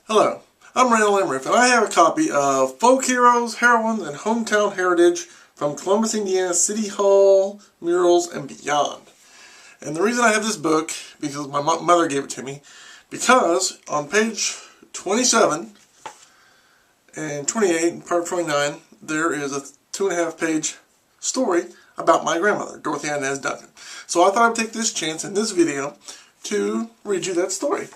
Hello, I'm Randall Limerick, and I have a copy of Folk Heroes, Heroines, and Hometown Heritage from Columbus, Indiana City Hall, Murals, and Beyond. And the reason I have this book, because my mother gave it to me, because on page 27 and 28 and part 29, there is a 2.5 page story about my grandmother, Dorothy Inez Duncan. So I thought I'd take this chance in this video to read you that story.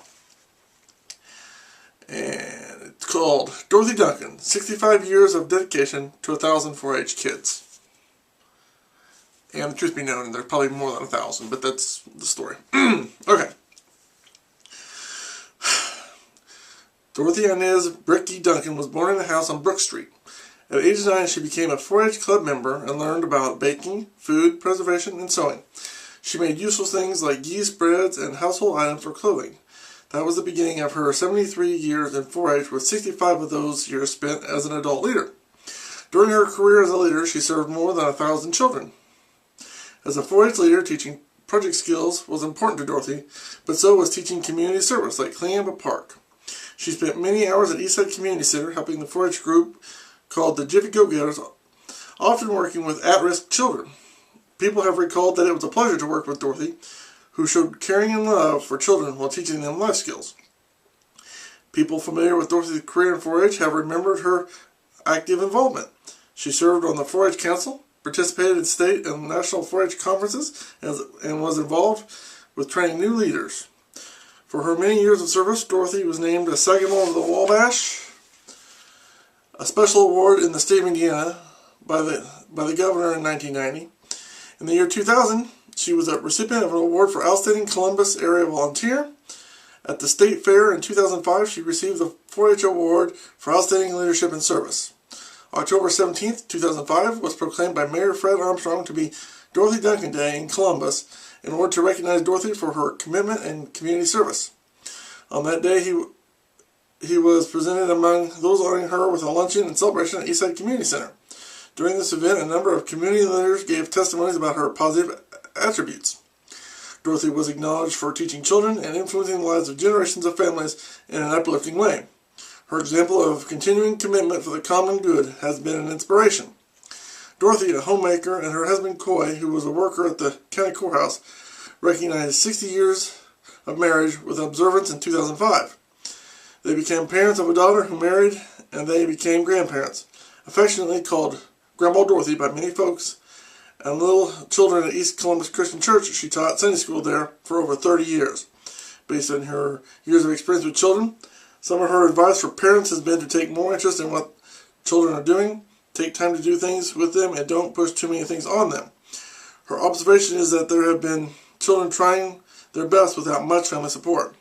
And it's called Dorothy Duncan, 65 Years of Dedication to 1,000 4-H Kids. And the truth be known, there's probably more than 1,000, but that's the story. Okay. Dorothy Inez Bricky Duncan was born in a house on Brook Street. At age 9, she became a 4-H club member and learned about baking, food preservation, and sewing. She made useful things like yeast breads and household items for clothing. That was the beginning of her 73 years in 4-H, with 65 of those years spent as an adult leader. During her career as a leader, she served more than 1,000 children. As a 4-H leader, teaching project skills was important to Dorothy, but so was teaching community service, like cleaning up a park. She spent many hours at Eastside Community Center helping the 4-H group called the Jiffy Go-Getters, often working with at-risk children. People have recalled that it was a pleasure to work with Dorothy, who showed caring and love for children while teaching them life skills. People familiar with Dorothy's career in 4-H have remembered her active involvement. She served on the 4-H Council, participated in state and national 4-H conferences, and was involved with training new leaders. For her many years of service, Dorothy was named a Sagamore of the Wabash, a special award in the state of Indiana by the governor in 1990. In the year 2000, she was a recipient of an award for Outstanding Columbus Area Volunteer. At the State Fair in 2005, she received the 4-H Award for Outstanding Leadership and Service. October 17, 2005 was proclaimed by Mayor Fred Armstrong to be Dorothy Duncan Day in Columbus in order to recognize Dorothy for her commitment and community service. On that day, he was presented among those honoring her with a luncheon and celebration at Eastside Community Center. During this event, a number of community leaders gave testimonies about her positive attributes. Dorothy was acknowledged for teaching children and influencing the lives of generations of families in an uplifting way. Her example of continuing commitment for the common good has been an inspiration. Dorothy, a homemaker, and her husband Coy, who was a worker at the county courthouse, recognized 60 years of marriage with observance in 2005. They became parents of a daughter who married, and they became grandparents, affectionately called Grandma Dorothy by many folks, and little children at East Columbus Christian Church. She taught Sunday school there for over 30 years. Based on her years of experience with children, some of her advice for parents has been to take more interest in what children are doing, take time to do things with them, and don't push too many things on them. Her observation is that there have been children trying their best without much family support.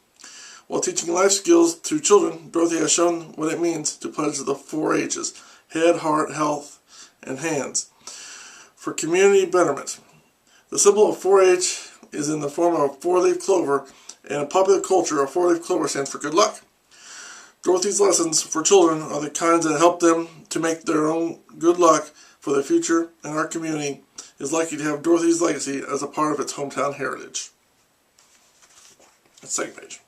While teaching life skills to children, Dorothy has shown what it means to pledge the 4 H's: head, heart, health, and hands, for community betterment. The symbol of 4-H is in the form of a 4-leaf clover, and in popular culture, a 4-leaf clover stands for good luck. Dorothy's lessons for children are the kinds that help them to make their own good luck for the future, and our community is lucky to have Dorothy's legacy as a part of its hometown heritage. That's the second page.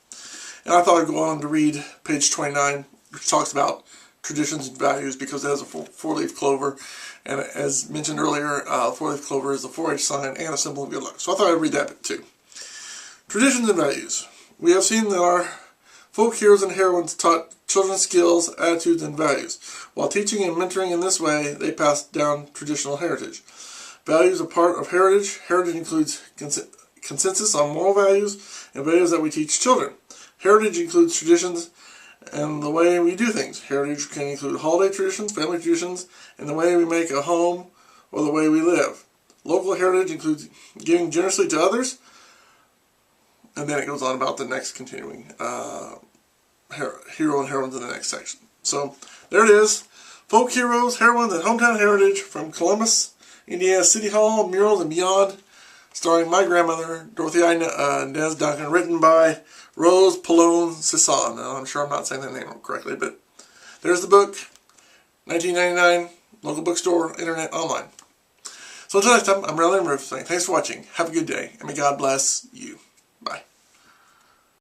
And I thought I'd go on to read page 29, which talks about traditions and values, because it has a 4-leaf clover, and as mentioned earlier, 4-leaf clover is the 4-H sign and a symbol of good luck. So I thought I'd read that bit too. Traditions and values. We have seen that our folk heroes and heroines taught children skills, attitudes, and values. While teaching and mentoring in this way, they passed down traditional heritage. Values are part of heritage. Heritage includes consensus on moral values and values that we teach children. Heritage includes traditions and the way we do things. Heritage can include holiday traditions, family traditions, and the way we make a home or the way we live. Local heritage includes giving generously to others, and then it goes on about the next continuing hero and heroines in the next section. So there it is. Folk Heroes, Heroines, and Hometown Heritage from Columbus, Indiana City Hall, Murals, and Beyond, starring my grandmother, Dorothy Inez Duncan, written by Rose Pallone Sisson. I'm sure I'm not saying that name correctly, but there's the book, 1999, local bookstore, internet, online. So until next time, I'm Randall Limerick saying thanks for watching, have a good day, and may God bless you. Bye.